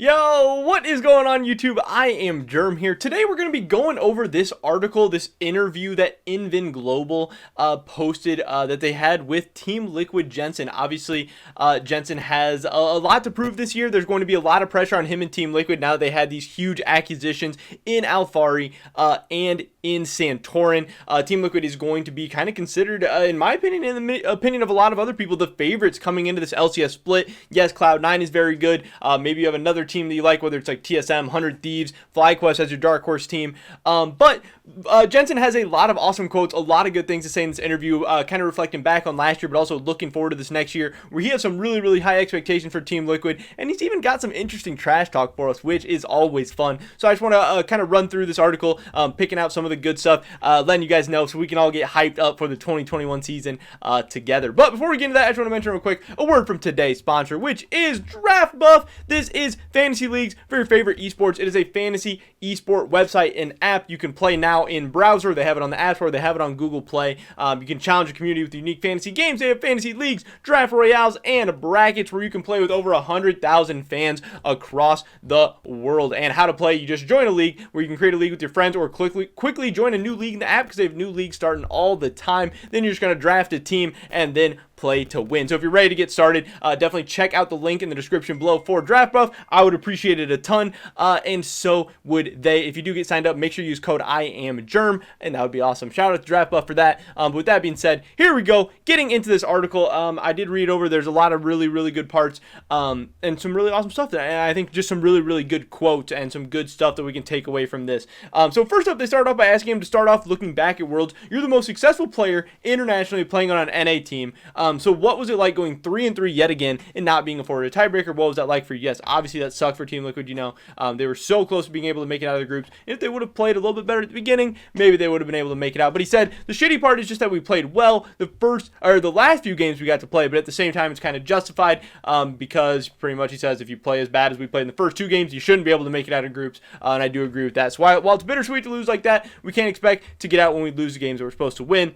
Yo, what is going on YouTube? I am Germ here. Today we're going to be going over this article, this interview that Invin Global posted that they had with Team Liquid Jensen. Obviously, Jensen has a lot to prove this year. There's going to be a lot of pressure on him and Team Liquid now that they had these huge acquisitions in Alphari and in Santorin. Team Liquid is going to be kind of considered, in my opinion, in the opinion of a lot of other people, the favorites coming into this LCS split. Yes, Cloud9 is very good. Maybe you have another team that you like, whether it's like TSM, 100 Thieves, FlyQuest as your dark horse team. But Jensen has a lot of awesome quotes, a lot of good things to say in this interview, kind of reflecting back on last year, but also looking forward to this next year, where he has some really high expectations for Team Liquid, and he's even got some interesting trash talk for us, which is always fun. So I just want to kind of run through this article, picking out some of the good stuff, letting you guys know so we can all get hyped up for the 2021 season together. But before we get into that, I just want to mention real quick a word from today's sponsor, which is Draft Buff. This is fantasy leagues for your favorite esports. It is a fantasy esport website and app you can play now in browser. They have it on the App Store. They have it on Google Play. You can challenge your community with unique fantasy games. They have fantasy leagues, draft royales, and brackets where you can play with over 100,000 fans across the world. And how to play, you just join a league where you can create a league with your friends or quickly join a new league in the app because they have new leagues starting all the time. Then you're just going to draft a team and then play to win. So if you're ready to get started, definitely check out the link in the description below for Draft Buff. I would appreciate it a ton, and so would they. If you do get signed up, make sure you use code IAMGERM, and that would be awesome. Shout out to Draft Buff for that. But with that being said, here we go. Getting into this article, I did read over. There's a lot of really good parts, and some really awesome stuff. And I think just some really good quotes and some good stuff that we can take away from this. So first up, they start off by asking him to start off looking back at Worlds. You're the most successful player internationally playing on an NA team. So what was it like going 3-3 yet again and not being afforded a tiebreaker? What was that like for you? Yes, obviously that sucked for Team Liquid. You know, they were so close to being able to make it out of the groups. If they would have played a little bit better at the beginning, maybe they would have been able to make it out. But he said the shitty part is just that we played well the last few games we got to play, but at the same time it's kind of justified because pretty much he says if you play as bad as we played in the first two games, you shouldn't be able to make it out of groups, and I do agree with that. So while it's bittersweet to lose like that, we can't expect to get out when we lose the games that we're supposed to win.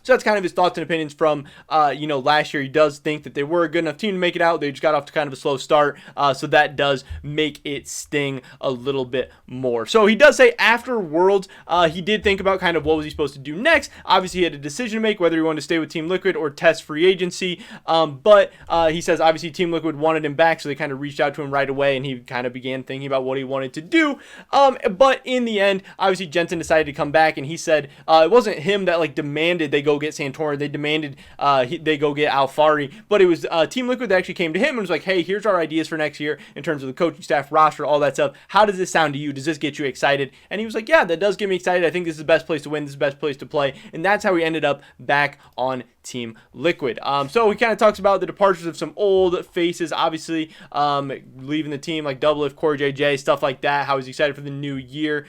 So that's kind of his thoughts and opinions from, last year. He does think that they were a good enough team to make it out. They just got off to kind of a slow start, so that does make it sting a little bit more. So he does say after Worlds, he did think about kind of what was he supposed to do next. Obviously, he had a decision to make whether he wanted to stay with Team Liquid or test free agency, but he says obviously Team Liquid wanted him back, so they kind of reached out to him right away, and he kind of began thinking about what he wanted to do. But in the end, obviously Jensen decided to come back, and he said it wasn't him that demanded they go get Santorin. They demanded they go get Alphari, but it was Team Liquid that actually came to him and was like, hey, here's our ideas for next year in terms of the coaching staff, roster, all that stuff. How does this sound to you? Does this get you excited? And he was like, yeah, that does get me excited. I think this is the best place to win. This is the best place to play. And that's how he ended up back on Team Liquid. So he kind of talks about the departures of some old faces, obviously leaving the team like Doublelift, Corey JJ, stuff like that, how he's excited for the new year.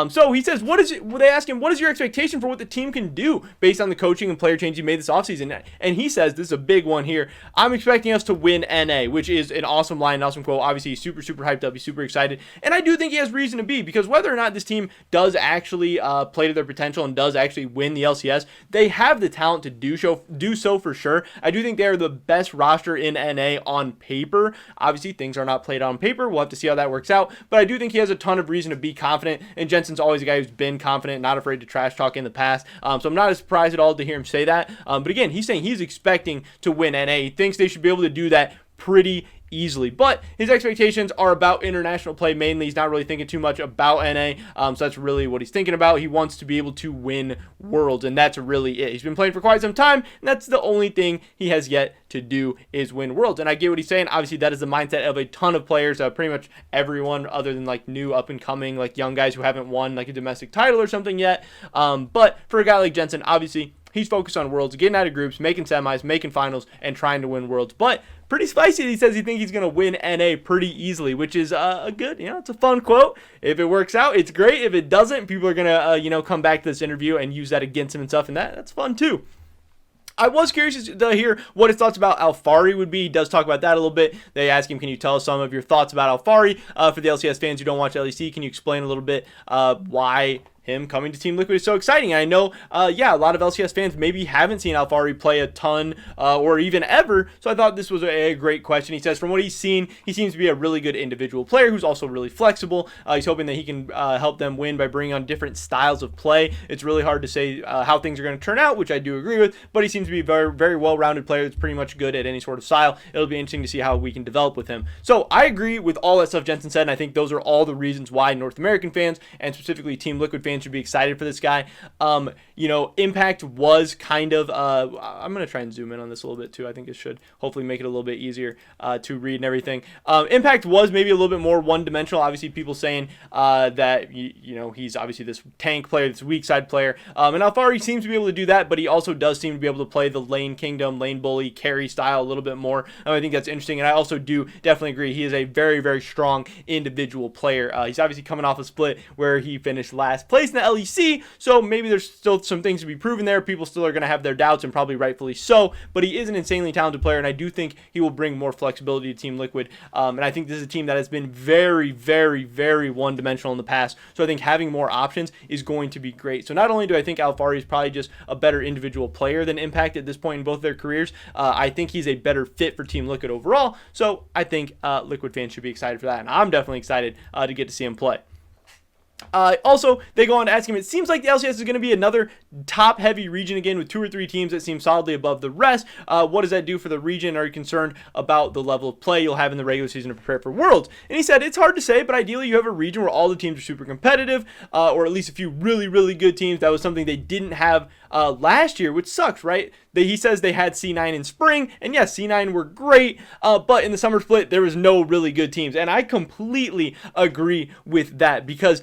So he says, they ask him, what is your expectation for what the team can do based on the coaching and player change you made this offseason? And he says, this is a big one here, I'm expecting us to win NA, which is an awesome line, an awesome quote. Obviously, he's super hyped up. He's super excited. And I do think he has reason to be, because whether or not this team does actually play to their potential and does actually win the LCS, they have the talent to do so for sure. I do think they're the best roster in NA on paper. Obviously, things are not played on paper. We'll have to see how that works out. But I do think he has a ton of reason to be confident. And Jensen's always a guy who's been confident, not afraid to trash talk in the past. So I'm not as surprised at all to hear him say that. But again, he's saying he's expecting to win NA. He thinks they should be able to do that pretty easily, but his expectations are about international play mainly. He's not really thinking too much about NA, so that's really what he's thinking about. He wants to be able to win Worlds, and that's really it. He's been playing for quite some time, and that's the only thing he has yet to do is win Worlds. And I get what he's saying. Obviously, that is the mindset of a ton of players, pretty much everyone other than new up and coming young guys who haven't won a domestic title or something yet. But for a guy like Jensen, obviously he's focused on Worlds, getting out of groups, making semis, making finals, and trying to win Worlds. But pretty spicy. He says he thinks he's going to win NA pretty easily, which is a good, it's a fun quote. If it works out, it's great. If it doesn't, people are going to, come back to this interview and use that against him and stuff, and that's fun too. I was curious to hear what his thoughts about Alphari would be. He does talk about that a little bit. They ask him, can you tell us some of your thoughts about Alphari? For the LCS fans who don't watch LEC, can you explain a little bit why him coming to Team Liquid is so exciting. And I know, a lot of LCS fans maybe haven't seen Alfari play a ton or even ever, so I thought this was a great question. He says from what he's seen, he seems to be a really good individual player who's also really flexible. He's hoping that he can help them win by bringing on different styles of play. It's really hard to say how things are going to turn out, which I do agree with, but he seems to be a very, very well-rounded player that's pretty much good at any sort of style. It'll be interesting to see how we can develop with him. So I agree with all that stuff Jensen said, and I think those are all the reasons why North American fans and specifically Team Liquid fans should be excited for this guy. Impact was kind of, I'm going to try and zoom in on this a little bit too. I think it should hopefully make it a little bit easier to read and everything. Impact was maybe a little bit more one-dimensional. Obviously, people saying that, he's obviously this tank player, this weak side player. And Alfari seems to be able to do that, but he also does seem to be able to play the lane kingdom, lane bully, carry style a little bit more. I think that's interesting. And I also do definitely agree. He is a very, very strong individual player. He's obviously coming off a split where he finished last place in the LEC. So maybe there's still some things to be proven there. People still are going to have their doubts, and probably rightfully so. But he is an insanely talented player, and I do think he will bring more flexibility to Team Liquid. And I think this is a team that has been very, very, very one-dimensional in the past. So I think having more options is going to be great. So not only do I think Alfari is probably just a better individual player than Impact at this point in both their careers, I think he's a better fit for Team Liquid overall. So I think Liquid fans should be excited for that, and I'm definitely excited to get to see him play. Also, they go on to ask him, it seems like the LCS is going to be another top-heavy region again with 2 or 3 teams that seem solidly above the rest. What does that do for the region? Are you concerned about the level of play you'll have in the regular season to prepare for Worlds? And he said, it's hard to say, but ideally you have a region where all the teams are super competitive, or at least a few really, really good teams. That was something they didn't have last year, which sucks, right? He says they had C9 in spring, and yes, C9 were great, but in the summer split, there was no really good teams, and I completely agree with that, because,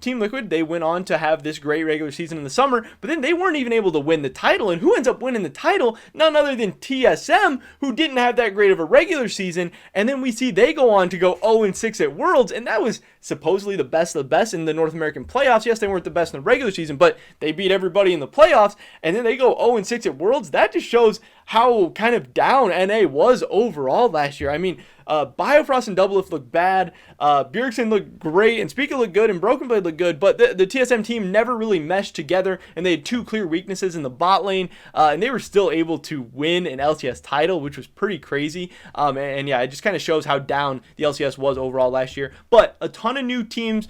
Team Liquid, they went on to have this great regular season in the summer, but then they weren't even able to win the title, and who ends up winning the title? None other than TSM, who didn't have that great of a regular season, and then we see they go on to go 0-6 at Worlds, and that was supposedly the best of the best in the North American playoffs. Yes, they weren't the best in the regular season, but they beat everybody in the playoffs, and then they go 0-6 at Worlds. That just shows how kind of down NA was overall last year. I mean, Biofrost and Doublelift looked bad, Bjergsen looked great, and Speaker looked good, and Broken Blade looked good, but the TSM team never really meshed together, and they had 2 clear weaknesses in the bot lane, and they were still able to win an LCS title, which was pretty crazy. It just kind of shows how down the LCS was overall last year. But a ton of new teams,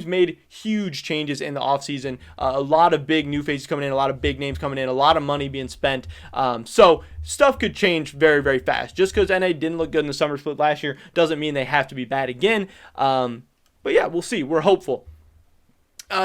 made huge changes in the offseason. A lot of big new faces coming in, a lot of big names coming in, a lot of money being spent. So stuff could change very, very fast. Just because NA didn't look good in the summer split last year doesn't mean they have to be bad again. But yeah, we'll see. We're hopeful.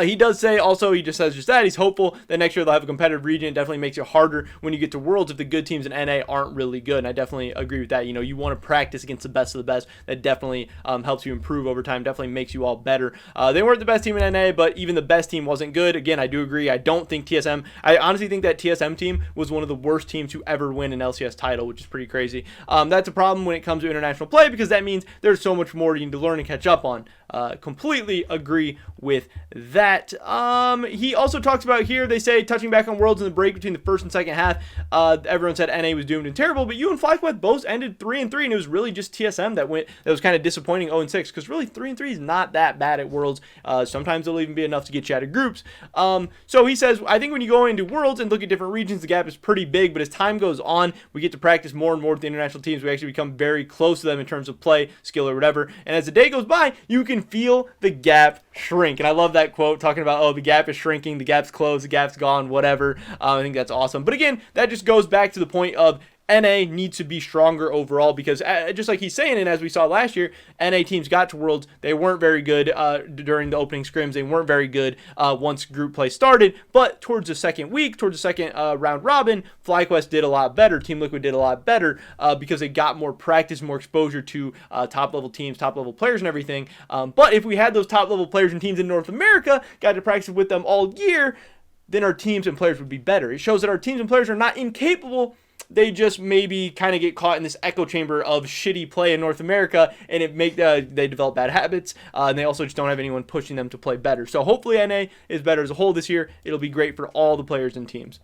He does say also, he just says just that, he's hopeful that next year they'll have a competitive region. It definitely makes it harder when you get to Worlds if the good teams in NA aren't really good. And I definitely agree with that. You want to practice against the best of the best. That definitely helps you improve over time, definitely makes you all better. They weren't the best team in NA, but even the best team wasn't good. Again, I do agree. I don't think I honestly think that TSM team was one of the worst teams to ever win an LCS title, which is pretty crazy. That's a problem when it comes to international play, because that means there's so much more you need to learn and catch up on. Completely agree with that. He also talks about here, they say, touching back on Worlds in the break between the first and second half, everyone said NA was doomed and terrible, but you and FlyQuest both ended 3-3, and it was really just TSM that was kind of disappointing 0-6, because really 3-3 is not that bad at Worlds. Sometimes it'll even be enough to get you out of groups. So he says, I think when you go into Worlds and look at different regions, the gap is pretty big, but as time goes on, we get to practice more and more with the international teams. We actually become very close to them in terms of play, skill, or whatever, and as the day goes by, you can feel the gap shrink. And I love that quote, talking about, the gap is shrinking, the gap's closed, the gap's gone, whatever. I think that's awesome. But again, that just goes back to the point of NA needs to be stronger overall, because just like he's saying, and as we saw last year, NA teams got to Worlds, they weren't very good during the opening scrims, they weren't very good once group play started, but towards the second week, towards the second round robin, FlyQuest did a lot better, Team Liquid did a lot better, because they got more practice, more exposure to top level teams, top level players and everything. But if we had those top level players and teams in North America, got to practice with them all year, then our teams and players would be better. It shows that our teams and players are not incapable. They just maybe kind of get caught in this echo chamber of shitty play in North America, and they develop bad habits, and they also just don't have anyone pushing them to play better. So hopefully NA is better as a whole this year. It'll be great for all the players and teams.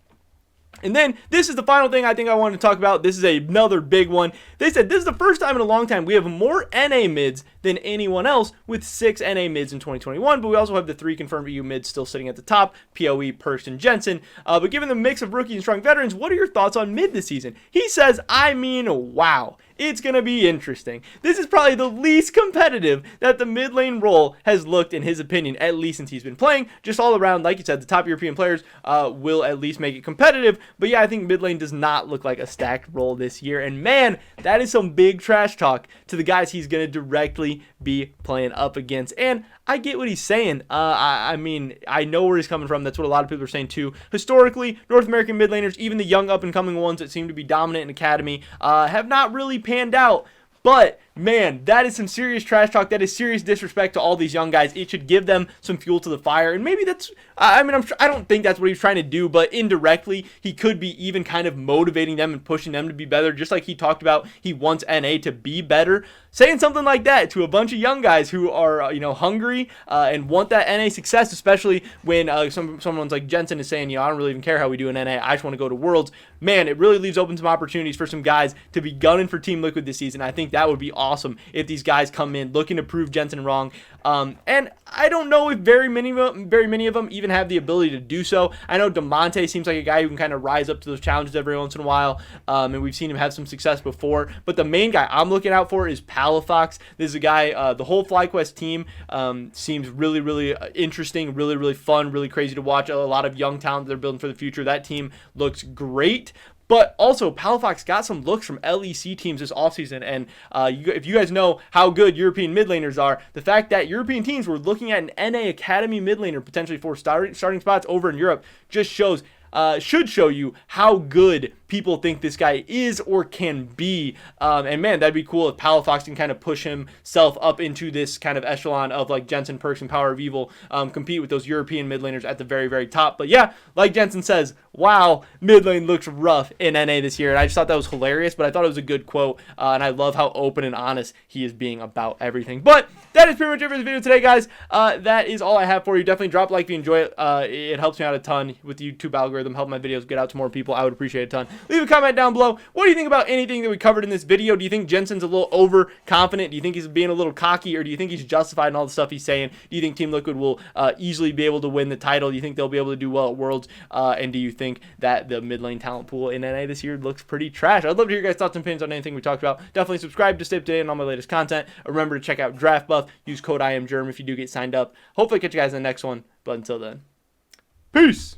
And then this is the final thing I think I wanted to talk about. This is another big one. They said this is the first time in a long time we have more NA mids than anyone else, with 6 NA mids in 2021, but we also have the 3 confirmed EU mids still sitting at the top, PoE, Perks, and Jensen. But given the mix of rookie and strong veterans, what are your thoughts on mid this season? He says, I mean, wow. It's going to be interesting. This is probably the least competitive that the mid lane role has looked, in his opinion, at least since he's been playing. Just all around, like you said, the top European players will at least make it competitive. But yeah, I think mid lane does not look like a stacked role this year. And man, that is some big trash talk to the guys he's going to directly be playing up against. And I get what he's saying. I mean, I know where he's coming from. That's what a lot of people are saying too. Historically, North American mid laners, even the young up-and-coming ones that seem to be dominant in Academy, have not really panned out. But, man, that is some serious trash talk. That is serious disrespect to all these young guys. It should give them some fuel to the fire. And maybe that's, I don't think that's what he's trying to do, but indirectly, he could be even kind of motivating them and pushing them to be better, just like he talked about he wants NA to be better. Saying something like that to a bunch of young guys who are, hungry and want that NA success, especially when someone's like Jensen is saying, I don't really even care how we do in NA. I just want to go to Worlds. Man, it really leaves open some opportunities for some guys to be gunning for Team Liquid this season. I think that would be awesome if these guys come in looking to prove Jensen wrong. And I don't know if very many of them even have the ability to do so. I know Demonte seems like a guy who can kind of rise up to those challenges every once in a while, and we've seen him have some success before. But the main guy I'm looking out for is Palafox. This is a guy, the whole FlyQuest team seems really, really interesting, really, really fun, really crazy to watch. A lot of young talent they're building for the future. That team looks great. But also, Palafox got some looks from LEC teams this offseason, and if you guys know how good European mid laners are, the fact that European teams were looking at an NA Academy mid laner potentially for starting spots over in Europe just should show you how good people think this guy is or can be. And man, that'd be cool if Palafox can kind of push himself up into this kind of echelon of like Jensen, Perks, and Power of Evil, compete with those European mid laners at the very, very top. But yeah, like Jensen says, wow, mid lane looks rough in NA this year. And I just thought that was hilarious, but I thought it was a good quote. And I love how open and honest he is being about everything. But that is pretty much it for the video today, guys. That is all I have for you. Definitely drop a like if you enjoy it. It helps me out a ton with the YouTube algorithm, help my videos get out to more people. I would appreciate it a ton. Leave a comment down below. What do you think about anything that we covered in this video? Do you think Jensen's a little overconfident? Do you think he's being a little cocky? Or do you think he's justified in all the stuff he's saying? Do you think Team Liquid will easily be able to win the title? Do you think they'll be able to do well at Worlds? And do you think that the mid lane talent pool in NA this year looks pretty trash? I'd love to hear your guys' thoughts and opinions on anything we talked about. Definitely subscribe to stay up to date on all my latest content. Remember to check out Draft Buff. Use code IamGerm if you do get signed up. Hopefully catch you guys in the next one. But until then, peace!